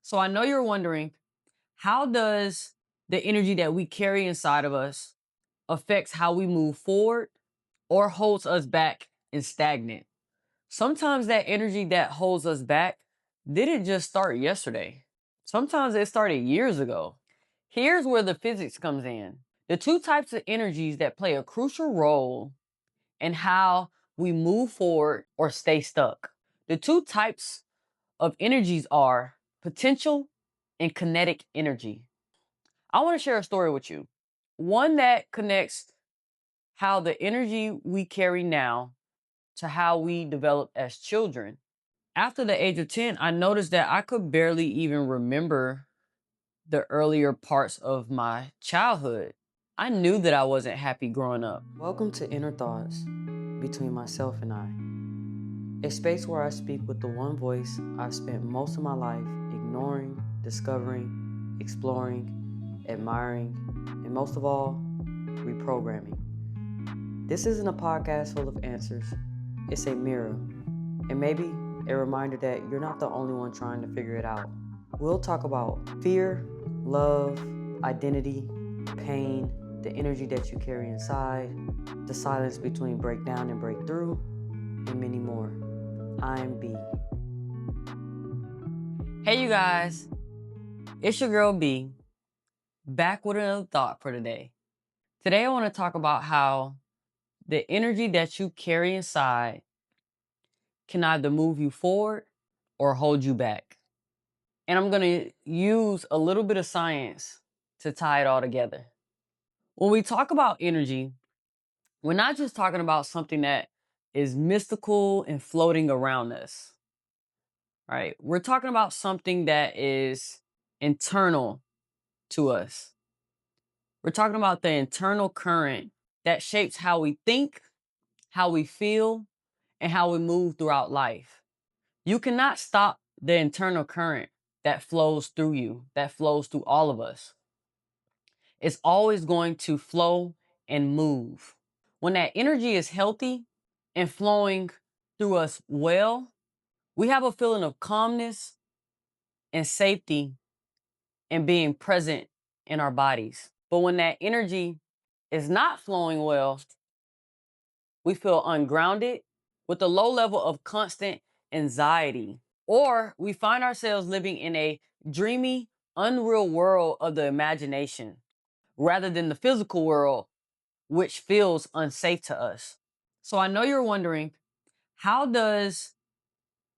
So I know you're wondering, how does the energy that we carry inside of us affects how we move forward or holds us back and stagnant? Sometimes that energy that holds us back didn't just start yesterday. Sometimes it started years ago. Here's where the physics comes in. The two types of energies that play a crucial role in how we move forward or stay stuck. The two types of energies are potential and kinetic energy. I want to share a story with you. One that connects how the energy we carry now to how we develop as children. After the age of 10, I noticed that I could barely even remember the earlier parts of my childhood. I knew that I wasn't happy growing up. Welcome to Inner Thoughts Between Myself and I, a space where I speak with the one voice I've spent most of my life ignoring, discovering, exploring, admiring, and most of all, reprogramming. This isn't a podcast full of answers, it's a mirror, and maybe a reminder that you're not the only one trying to figure it out. We'll talk about fear, love, identity, pain, the energy that you carry inside, the silence between breakdown and breakthrough, and many more. I'm B. Hey, you guys, it's your girl B, back with another thought for today. Today, I want to talk about how the energy that you carry inside can either move you forward or hold you back. And I'm going to use a little bit of science to tie it all together. When we talk about energy, we're not just talking about something that is mystical and floating around us, right? We're talking about something that is internal to us. We're talking about the internal current that shapes how we think, how we feel, and how we move throughout life. You cannot stop the internal current that flows through you, that flows through all of us. It's always going to flow and move. When that energy is healthy and flowing through us well, we have a feeling of calmness and safety and being present in our bodies. But when that energy is not flowing well, we feel ungrounded with a low level of constant anxiety, or we find ourselves living in a dreamy, unreal world of the imagination rather than the physical world, which feels unsafe to us. So I know you're wondering, how does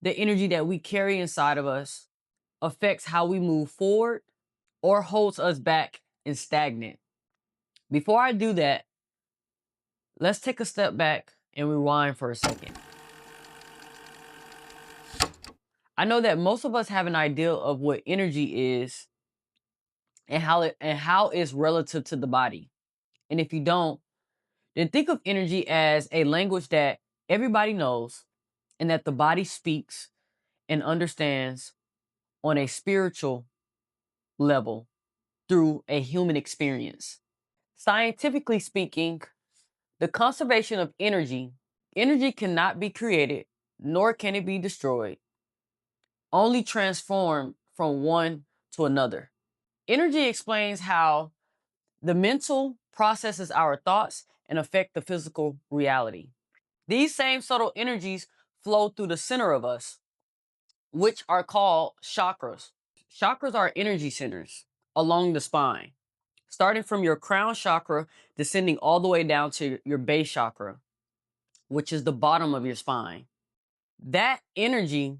the energy that we carry inside of us affects how we move forward or holds us back and stagnant? Before I do that, let's take a step back and rewind for a second. I know that most of us have an idea of what energy is and how it's relative to the body. And if you don't, then think of energy as a language that everybody knows and that the body speaks and understands on a spiritual level through a human experience. Scientifically speaking, the conservation of energy cannot be created, nor can it be destroyed, only transformed from one to another. Energy explains how the mental processes our thoughts and affect the physical reality. These same subtle energies flow through the center of us, which are called chakras. Chakras are energy centers along the spine, starting from your crown chakra, descending all the way down to your base chakra, which is the bottom of your spine. That energy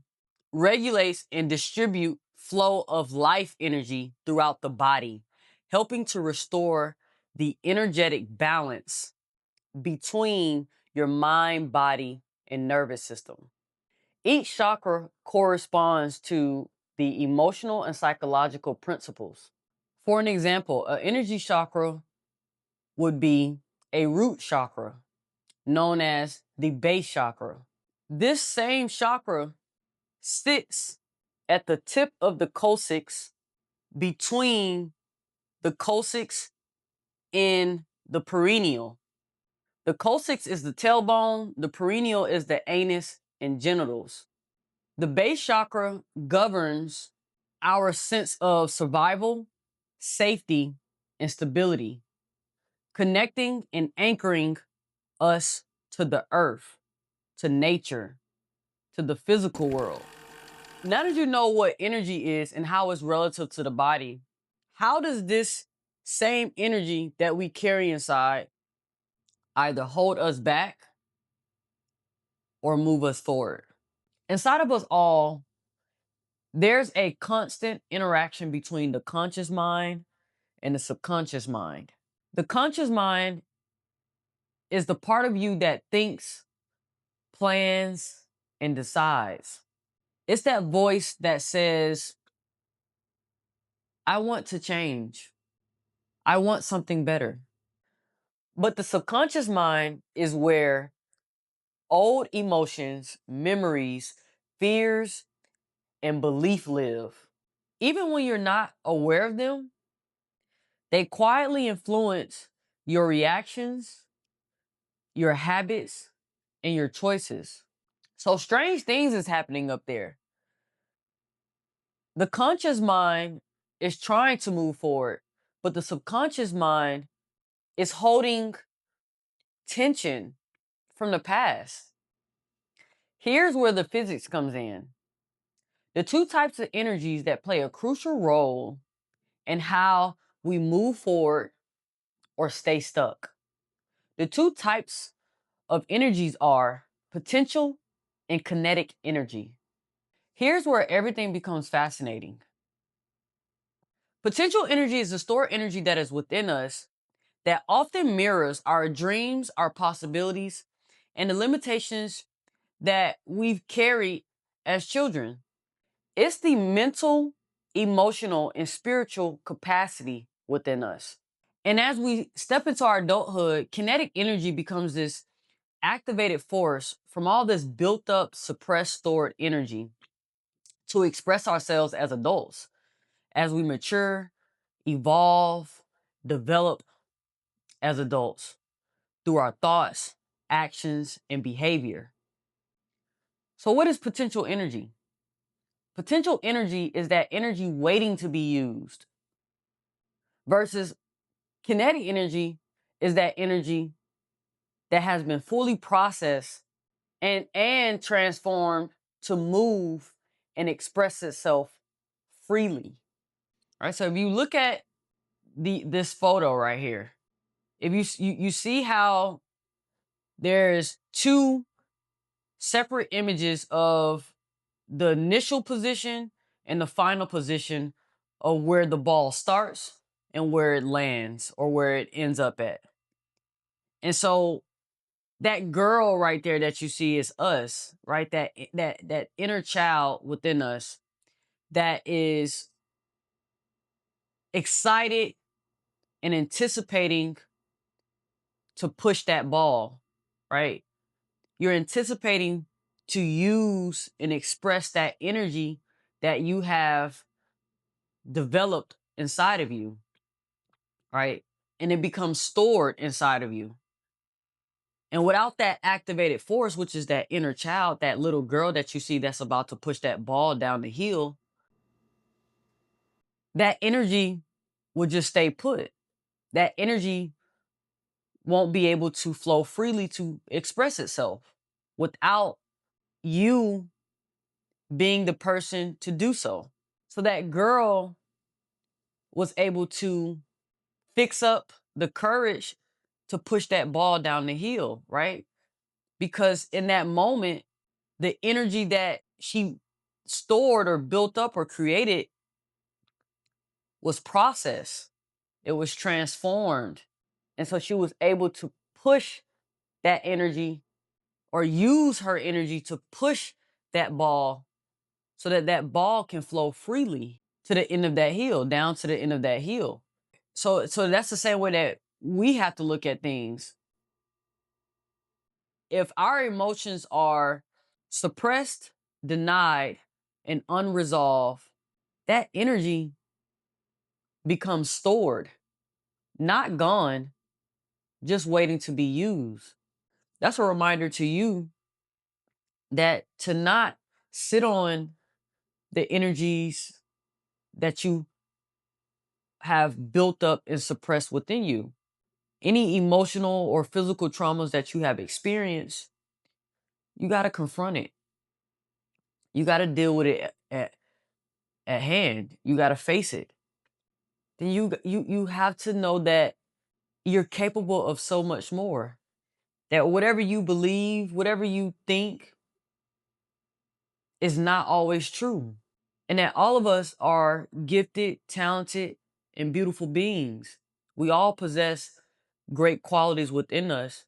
regulates and distributes flow of life energy throughout the body, helping to restore the energetic balance between your mind, body, and nervous system. Each chakra corresponds to the emotional and psychological principles. For an example, an energy chakra would be a root chakra, known as the base chakra. This same chakra sits at the tip of the coccyx between the coccyx and the perineal. The coccyx is the tailbone, the perineal is the anus and genitals. The base chakra governs our sense of survival, safety, and stability, connecting and anchoring us to the earth, to nature, to the physical world. Now that you know what energy is and how it's relative to the body, how does this same energy that we carry inside either hold us back or move us forward? Inside of us all, there's a constant interaction between the conscious mind and the subconscious mind. The conscious mind is the part of you that thinks, plans, and decides. It's that voice that says, I want to change. I want something better. But the subconscious mind is where old emotions, memories, fears, and belief live. Even when you're not aware of them, they quietly influence your reactions, your habits, and your choices. So strange things is happening up there. The conscious mind is trying to move forward, but the subconscious mind is holding tension from the past. Here's where the physics comes in. The two types of energies that play a crucial role in how we move forward or stay stuck. The two types of energies are potential and kinetic energy. Here's where everything becomes fascinating. Potential energy is the stored energy that is within us that often mirrors our dreams, our possibilities, and the limitations that we've carried as children. It's the mental, emotional, and spiritual capacity within us. And as we step into our adulthood, kinetic energy becomes this activated force from all this built up, suppressed, stored energy to express ourselves as adults. As we mature, evolve, develop as adults through our thoughts, actions, and behavior. So, what is potential energy? Potential energy is that energy waiting to be used, versus kinetic energy is that energy that has been fully processed and transformed to move and express itself freely. All right. So if you look at this photo right here, if you see how there's two separate images of the initial position and the final position of where the ball starts and where it lands or where it ends up at. And so that girl right there that you see is us, right? That inner child within us that is excited and anticipating to push that ball, right? You're anticipating to use and express that energy that you have developed inside of you, right? And it becomes stored inside of you. And without that activated force, which is that inner child, that little girl that you see that's about to push that ball down the hill, that energy will just stay put. That energy won't be able to flow freely to express itself without you being the person to do so. So that girl was able to fix up the courage to push that ball down the hill, right? Because in that moment, the energy that she stored or built up or created was processed, it was transformed. And so she was able to push that energy or use her energy to push that ball so that that ball can flow freely to the end of that hill, down to the end of that hill. So that's the same way that we have to look at things. If our emotions are suppressed, denied, and unresolved, that energy becomes stored, not gone, just waiting to be used. That's a reminder to you that to not sit on the energies that you have built up and suppressed within you. Any emotional or physical traumas that you have experienced, you got to confront it. You got to deal with it at hand. You got to face it. Then you have to know that you're capable of so much more. That whatever you believe, whatever you think is not always true. And that all of us are gifted, talented, and beautiful beings. We all possess great qualities within us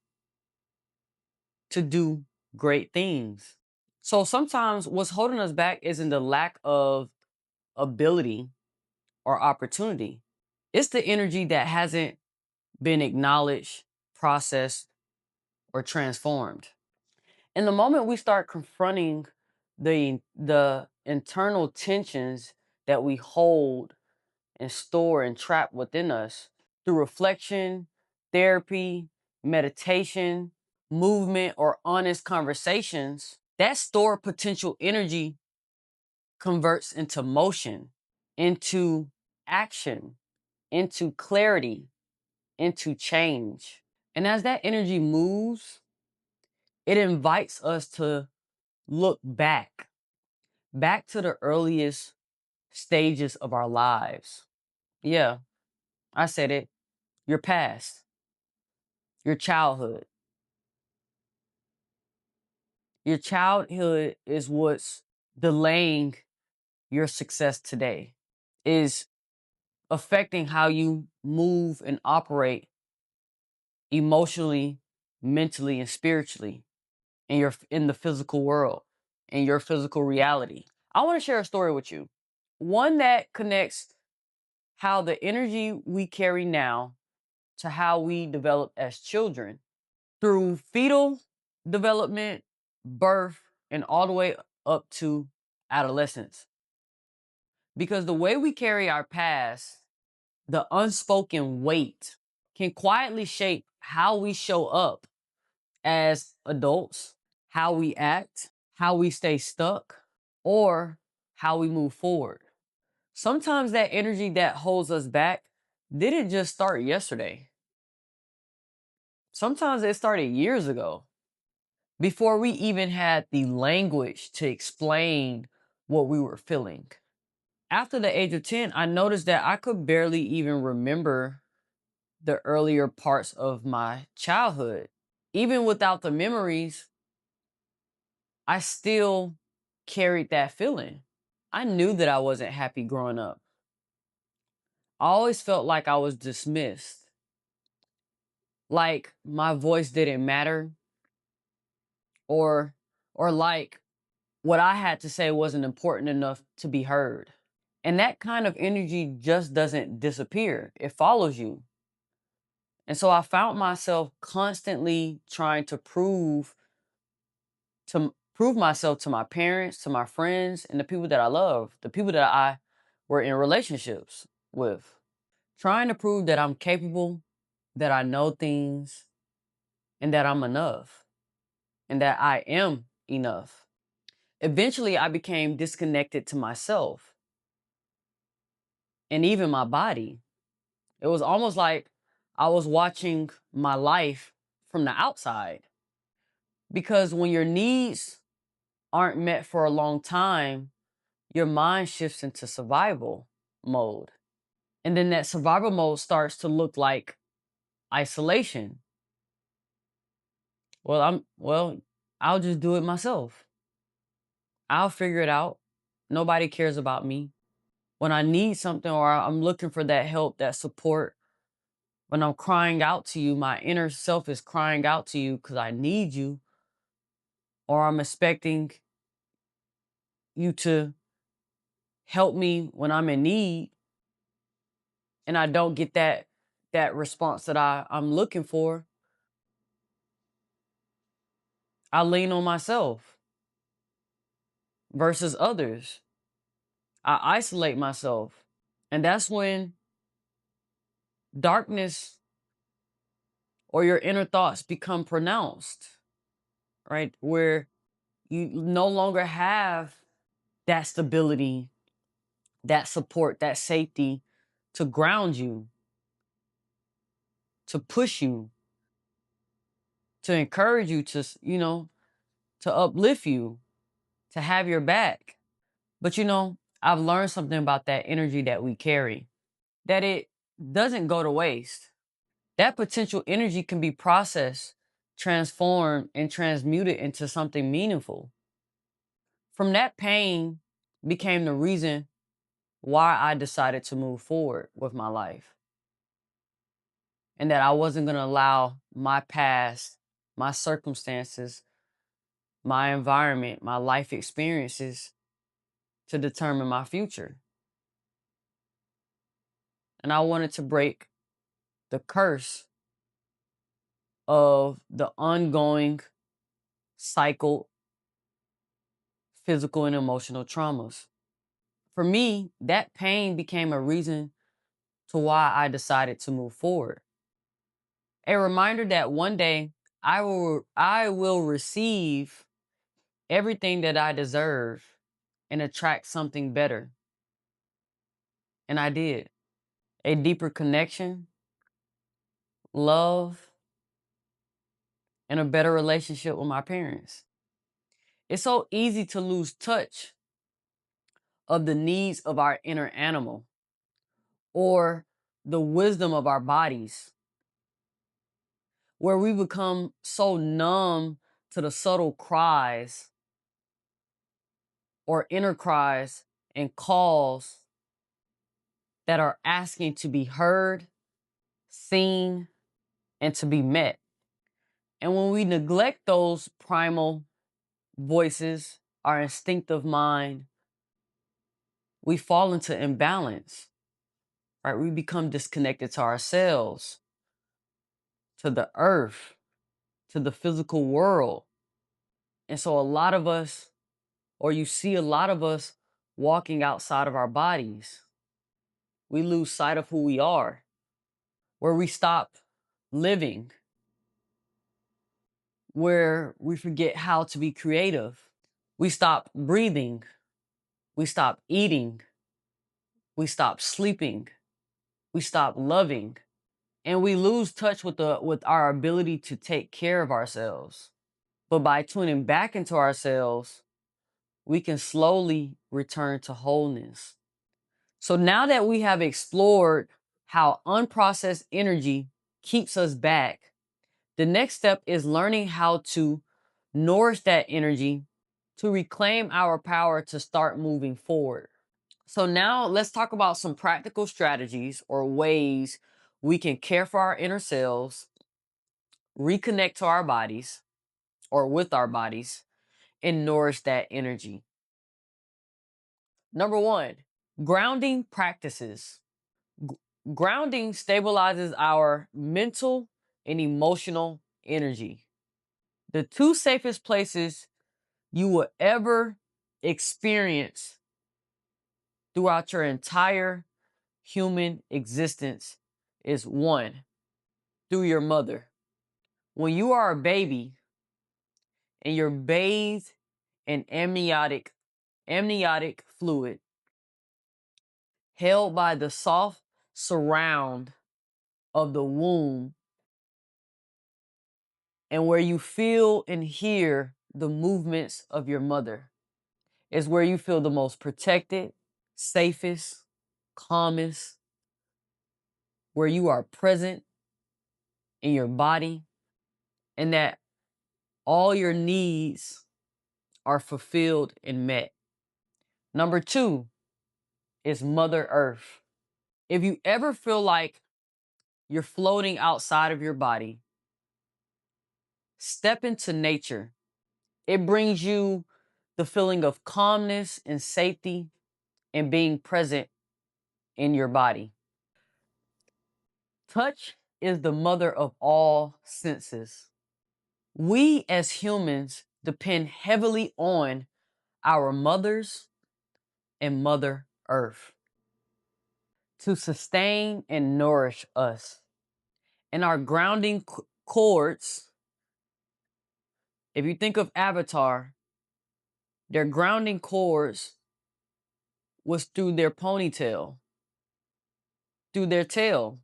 to do great things. So sometimes what's holding us back isn't the lack of ability or opportunity. It's the energy that hasn't been acknowledged, processed, or transformed. And the moment we start confronting the internal tensions that we hold and store and trap within us through reflection, therapy, meditation, movement, or honest conversations, that stored potential energy converts into motion, into action, into clarity, into change. And as that energy moves, it invites us to look back to the earliest stages of our lives. Yeah, I said it. Your past, your childhood. Your childhood is what's delaying your success today, is affecting how you move and operate emotionally, mentally, and spiritually in the physical world, in your physical reality. I want to share a story with you. One that connects how the energy we carry now to how we develop as children through fetal development, birth, and all the way up to adolescence. Because the way we carry our past, the unspoken weight, can quietly shape how we show up as adults, how we act, how we stay stuck, or how we move forward. Sometimes that energy that holds us back didn't just start yesterday. Sometimes it started years ago, before we even had the language to explain what we were feeling. After the age of 10, I noticed that I could barely even remember the earlier parts of my childhood. Even without the memories, I still carried that feeling. I knew that I wasn't happy growing up. I always felt like I was dismissed, like my voice didn't matter, or like what I had to say wasn't important enough to be heard. And that kind of energy just doesn't disappear. It follows you. And so I found myself constantly trying to prove myself to my parents, to my friends, and the people that I love, the people that I were in relationships with. Trying to prove that I'm capable, that I know things, and that I'm enough, and that I am enough. Eventually, I became disconnected to myself and even my body. It was almost like I was watching my life from the outside. Because when your needs aren't met for a long time, your mind shifts into survival mode. And then that survival mode starts to look like isolation. Well, I'll just do it myself. I'll figure it out. Nobody cares about me. When I need something or I'm looking for that help, that support, when I'm crying out to you, my inner self is crying out to you because I need you, or I'm expecting you to help me when I'm in need, and I don't get that response that I'm looking for, I lean on myself versus others. I isolate myself. And that's when darkness or your inner thoughts become pronounced, right? Where you no longer have that stability that support, that safety to ground you, to push you, to encourage you, to, to uplift you, to have your back. But I've learned something about that energy that we carry, that it doesn't go to waste. That potential energy can be processed, transformed, and transmuted into something meaningful. From that pain became the reason why I decided to move forward with my life. And that I wasn't going to allow my past, my circumstances, my environment, my life experiences to determine my future. And I wanted to break the curse of the ongoing cycle, physical and emotional traumas. For me, that pain became a reason to why I decided to move forward. A reminder that one day I will receive everything that I deserve and attract something better. And I did. A deeper connection, love, and a better relationship with my parents. It's so easy to lose touch of the needs of our inner animal or the wisdom of our bodies, where we become so numb to the subtle cries or inner cries and calls that are asking to be heard, seen, and to be met. And when we neglect those primal voices, our instinctive mind, we fall into imbalance, right? We become disconnected to ourselves, to the earth, to the physical world. And so a lot of us, or you see a lot of us walking outside of our bodies. We lose sight of who we are, where we stop living, where we forget how to be creative. We stop breathing. We stop eating. We stop sleeping. We stop loving. And we lose touch with our ability to take care of ourselves. But by tuning back into ourselves, we can slowly return to wholeness. So now that we have explored how unprocessed energy keeps us back, the next step is learning how to nourish that energy to reclaim our power to start moving forward. So now let's talk about some practical strategies or ways we can care for our inner selves, reconnect to our bodies or with our bodies, and nourish that energy. Number one, grounding practices. G- Grounding stabilizes our mental and emotional energy. The two safest places you will ever experience throughout your entire human existence is one, through your mother. When you are a baby and you're bathed in amniotic fluid, held by the soft surround of the womb, and where you feel and hear the movements of your mother, is where you feel the most protected, safest, calmest, where you are present in your body, and that all your needs are fulfilled and met. Number two is Mother Earth. If you ever feel like you're floating outside of your body, step into nature. It brings you the feeling of calmness and safety and being present in your body. Touch is the mother of all senses. We as humans depend heavily on our mothers and Mother Earth to sustain and nourish us. And our grounding cords, if you think of Avatar, their grounding cords was through their ponytail, through their tail,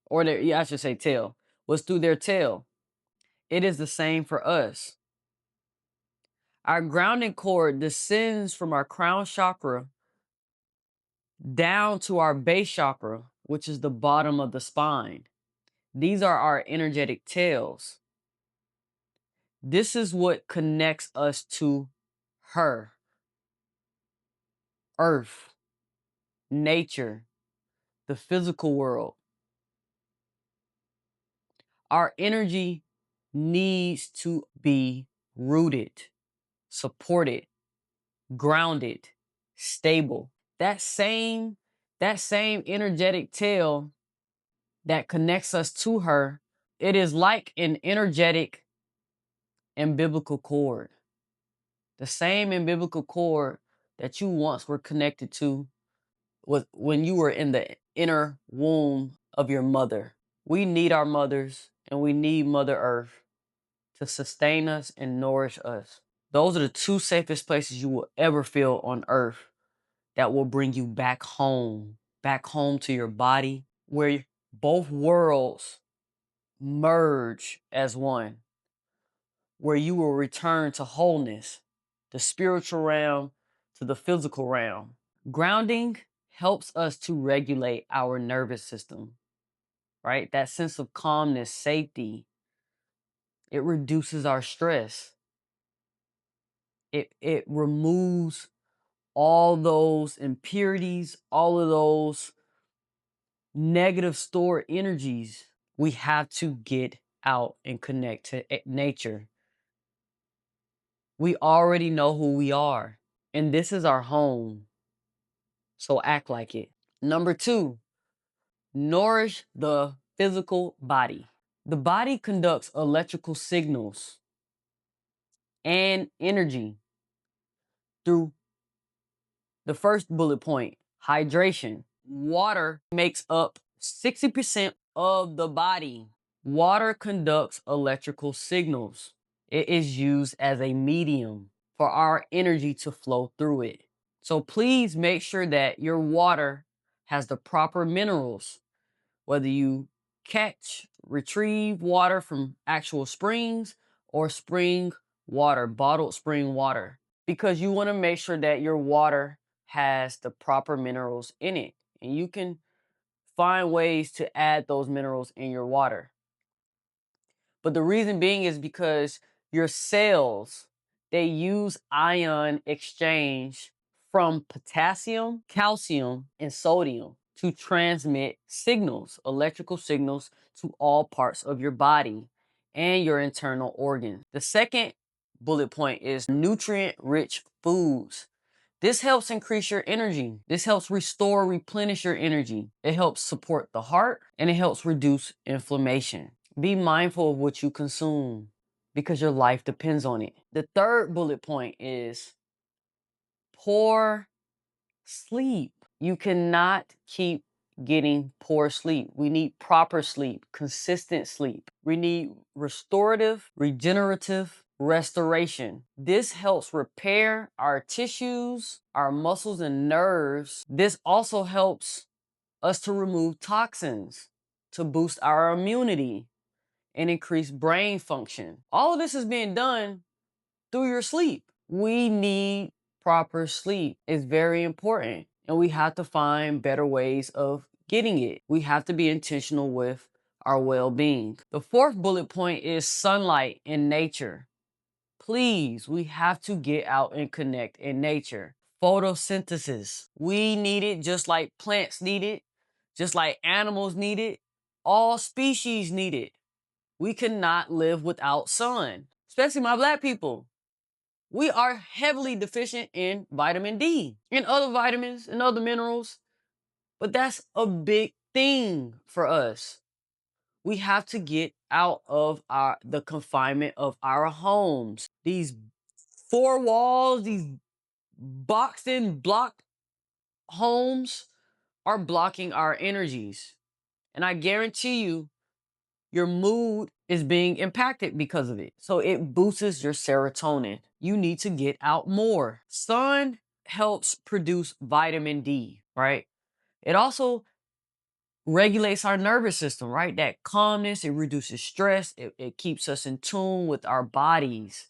or their, yeah, I should say tail, was through their tail. It is the same for us. Our grounding cord descends from our crown chakra down to our base chakra, which is the bottom of the spine. These are our energetic tails. This is what connects us to her, earth, nature, the physical world. Our energy needs to be rooted, supported, grounded, stable. That same energetic tail that connects us to her, it is like an energetic umbilical cord. The same umbilical cord that you once were connected to was when you were in the inner womb of your mother. We need our mothers and we need Mother Earth to sustain us and nourish us. Those are the two safest places you will ever feel on earth that will bring you back home to your body, where both worlds merge as one, where you will return to wholeness, the spiritual realm to the physical realm. Grounding helps us to regulate our nervous system, right? That sense of calmness, safety. It reduces our stress. It removes all those impurities, all of those negative stored energies. We have to get out and connect to nature. We already know who we are, and this is our home. So act like it. Number 2, nourish the physical body. The body conducts electrical signals and energy through the first bullet point, hydration. Water makes up 60% of the body. Water conducts electrical signals. It is used as a medium for our energy to flow through it. So please make sure that your water has the proper minerals, whether you retrieve water from actual springs or spring water, bottled spring water, because you want to make sure that your water has the proper minerals in it. And you can find ways to add those minerals in your water. But the reason being is because your cells, they use ion exchange from potassium, calcium, and sodium to transmit signals, electrical signals, to all parts of your body and your internal organs. The second bullet point is nutrient-rich foods. This helps increase your energy. This helps replenish your energy. It helps support the heart and it helps reduce inflammation. Be mindful of what you consume because your life depends on it. The third bullet point is poor sleep. You cannot keep getting poor sleep. We need proper sleep, consistent sleep. We need restorative, regenerative restoration. This helps repair our tissues, our muscles and nerves. This also helps us to remove toxins, to boost our immunity and increase brain function. All of this is being done through your sleep. We need proper sleep. It's very important. And we have to find better ways of getting it. We have to be intentional with our well-being. The fourth bullet point is sunlight in nature. Please, we have to get out and connect in nature. Photosynthesis. We need it just like plants need it, just like animals need it. All species need it. We cannot live without sun, especially my Black people. We are heavily deficient in vitamin D and other vitamins and other minerals, but that's a big thing for us. We have to get out of the confinement of our homes. These four walls, these boxed in block homes are blocking our energies. And I guarantee you, your mood is being impacted because of it. So it boosts your serotonin. You need to get out more. Sun helps produce vitamin D, right? It also regulates our nervous system, right? That calmness, it reduces stress, it keeps us in tune with our bodies.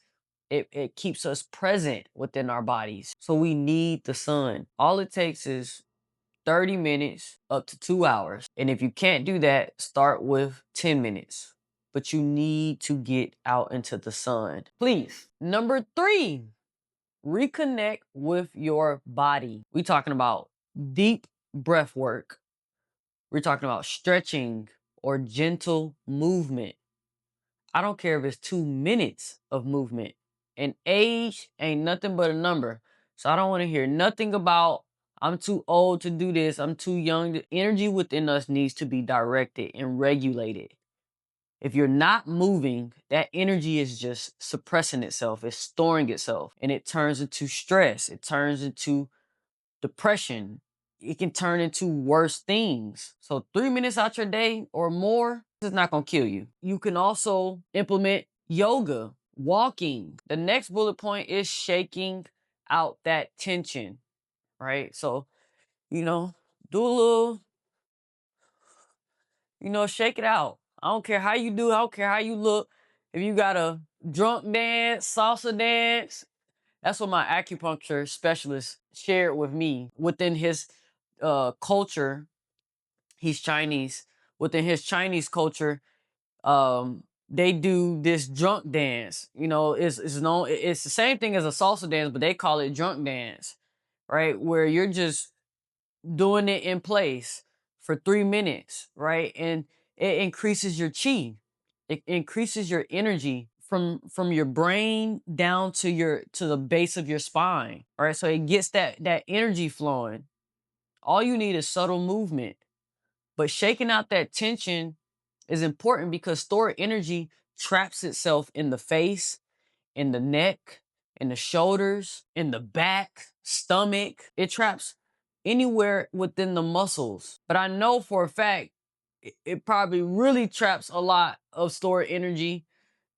It keeps us present within our bodies. So we need the sun. All it takes is 30 minutes up to 2 hours. And if you can't do that, start with 10 minutes. But you need to get out into the sun. Please. Number 3, reconnect with your body. We talking about deep breath work. We're talking about stretching or gentle movement. I don't care if it's 2 minutes of movement. And age ain't nothing but a number. So I don't want to hear nothing about I'm too old to do this. I'm too young. The energy within us needs to be directed and regulated. If you're not moving, that energy is just suppressing itself. It's storing itself. And it turns into stress. It turns into depression. It can turn into worse things. So 3 minutes out your day or more is not going to kill you. You can also implement yoga, walking. The next bullet point is shaking out that tension, right? So, do a little, shake it out. I don't care how you do, I don't care how you look. If you got a drunk dance, salsa dance, that's what my acupuncture specialist shared with me. Within his culture, he's Chinese. Within his Chinese culture, they do this drunk dance. It's the same thing as a salsa dance, but they call it drunk dance, right? Where you're just doing it in place for 3 minutes, right? And it increases your chi. It increases your energy from your brain down to the base of your spine. All right. So it gets that energy flowing. All you need is subtle movement. But shaking out that tension is important because stored energy traps itself in the face, in the neck, in the shoulders, in the back, stomach. It traps anywhere within the muscles. But I know for a fact it probably really traps a lot of stored energy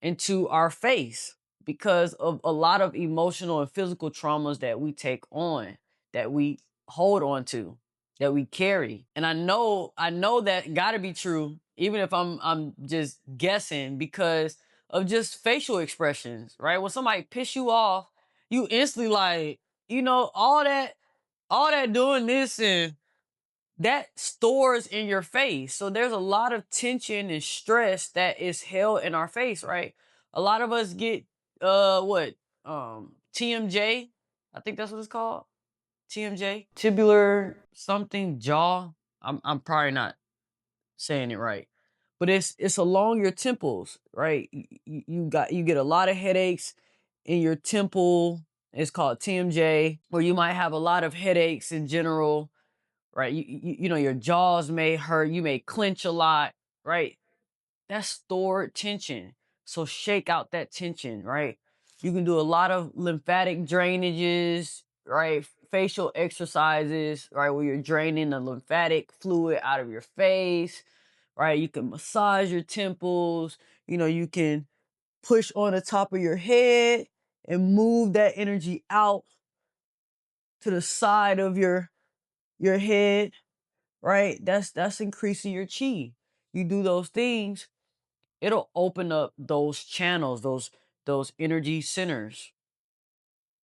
into our face because of a lot of emotional and physical traumas that we take on, that we hold on to, that we carry. And I know that gotta be true, even if I'm just guessing because of just facial expressions, right? When somebody piss you off, you instantly like, all that doing this and that stores in your face. So there's a lot of tension and stress that is held in our face, right? A lot of us get what TMJ, I think that's what it's called. TMJ, tubular something jaw. I'm probably not saying it right, but it's along your temples, right? You get a lot of headaches in your temple. It's called TMJ, or you might have a lot of headaches in general, right? Your jaws may hurt, you may clench a lot, right? That's stored tension. So shake out that tension, right? You can do a lot of lymphatic drainages, right? Facial exercises, right? Where you're draining the lymphatic fluid out of your face, right? You can massage your temples, you can push on the top of your head and move that energy out to the side of your head, right? That's increasing your chi. You do those things, it'll open up those channels, those energy centers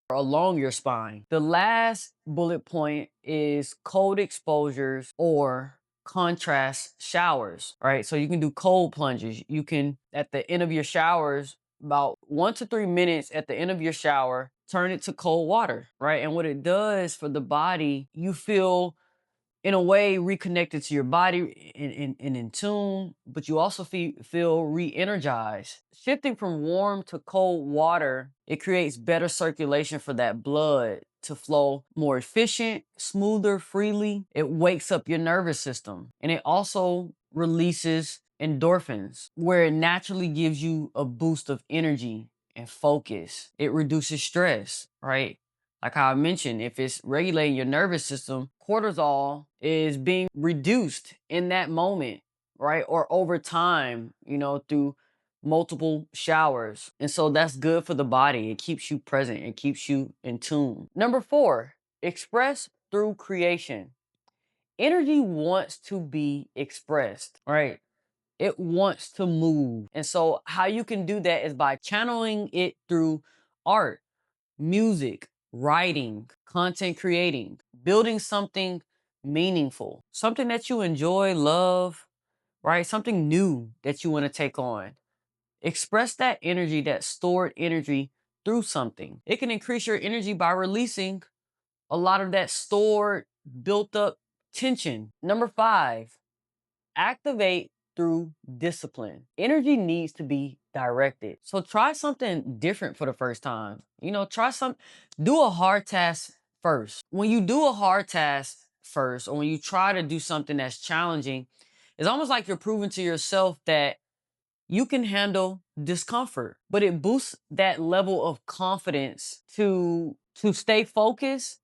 along your spine. The last bullet point is cold exposures or contrast showers, right? So you can do cold plunges. You can, at the end of your showers, about 1 to 3 minutes at the end of your shower, turn it to cold water, right? And what it does for the body, you feel in a way reconnected to your body and in tune, but you also feel re-energized. Shifting from warm to cold water, it creates better circulation for that blood to flow more efficient, smoother, freely. It wakes up your nervous system, and it also releases endorphins, where it naturally gives you a boost of energy and focus. It reduces stress, right? Like how I mentioned, if it's regulating your nervous system, cortisol is being reduced in that moment, right? Or over time, through multiple showers. And so that's good for the body. It keeps you present, it keeps you in tune. Number 4, Express through creation. Energy wants to be expressed, right? It wants to move. And so how you can do that is by channeling it through art, music, writing, content creating, building something meaningful, something that you enjoy, love, right? Something new that you want to take on. Express that energy, that stored energy through something. It can increase your energy by releasing a lot of that stored, built up tension. Number 5, activate through discipline. Energy needs to be directed. So try something different for the first time. Do a hard task first. When you do a hard task first, or when you try to do something that's challenging, it's almost like you're proving to yourself that you can handle discomfort, but it boosts that level of confidence to stay focused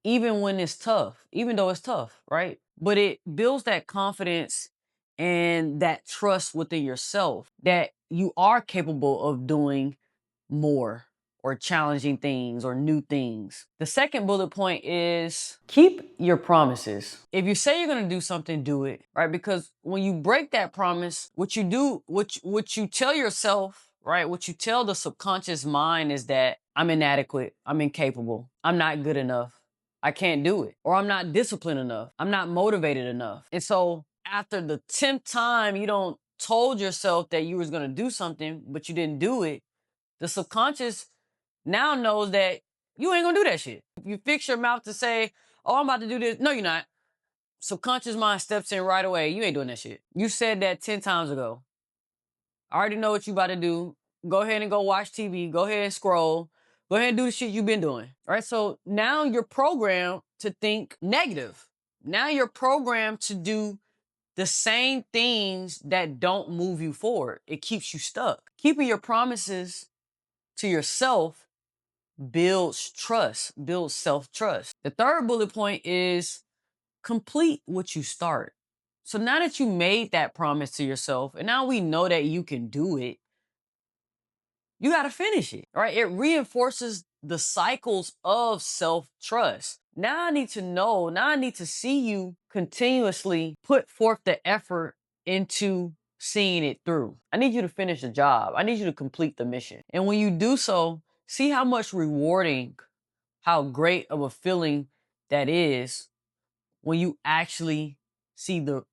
even when it's tough, even though it's tough, right? But it builds that confidence and that trust within yourself that you are capable of doing more or challenging things or new things. The second bullet point is keep your promises. If you say you're going to do something, do it, right? Because when you break that promise, what you do, what you tell yourself, right? What you tell the subconscious mind is that I'm inadequate, I'm incapable, I'm not good enough, I can't do it, or I'm not disciplined enough, I'm not motivated enough. And so after the 10th time you don't told yourself that you was going to do something, but you didn't do it, the subconscious now knows that you ain't gonna do that shit. If you fix your mouth to say, oh, I'm about to do this. No, you're not. Subconscious mind steps in right away. You ain't doing that shit. You said that 10 times ago. I already know what you about to do. Go ahead and go watch TV. Go ahead and scroll. Go ahead and do the shit you've been doing. All right. So now you're programmed to think negative. Now you're programmed to do the same things that don't move you forward. It keeps you stuck. Keeping your promises to yourself builds trust, builds self-trust. The third bullet point is complete what you start. So now that you made that promise to yourself, and now we know that you can do it, you got to finish it, right? It reinforces the cycles of self-trust. Now I need to see you continuously put forth the effort into seeing it through. I need you to finish the job. I need you to complete the mission. And when you do so, see how much rewarding, how great of a feeling that is when you actually see the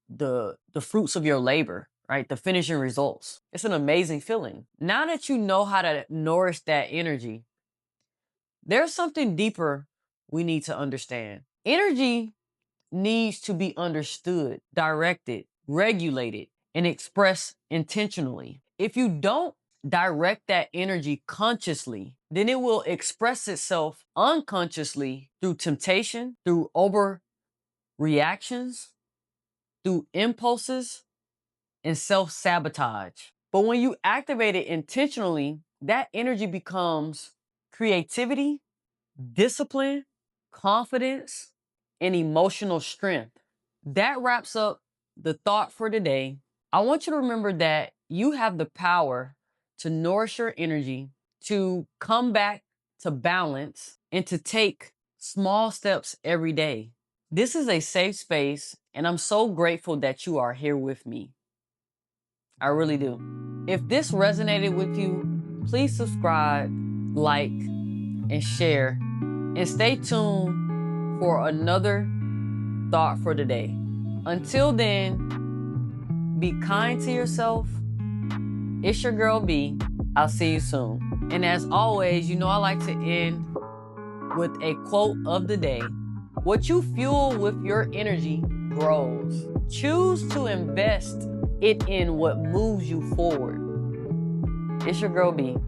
fruits of your labor, right? The finishing results. It's an amazing feeling. Now that you know how to nourish that energy, there's something deeper we need to understand. Energy needs to be understood, directed, regulated, and expressed intentionally. If you don't direct that energy consciously, then it will express itself unconsciously through temptation, through overreactions, through impulses, and self-sabotage. But when you activate it intentionally, that energy becomes creativity, discipline, confidence, and emotional strength. That wraps up the thought for today. I want you to remember that you have the power to nourish your energy, to come back to balance, and to take small steps every day. This is a safe space, and I'm so grateful that you are here with me. I really do. If this resonated with you, please subscribe, like, and share. And stay tuned for another thought for the day. Until then, be kind to yourself. It's your girl B. I'll see you soon. And as always, I like to end with a quote of the day. What you fuel with your energy grows. Choose to invest it in what moves you forward. It's your girl B.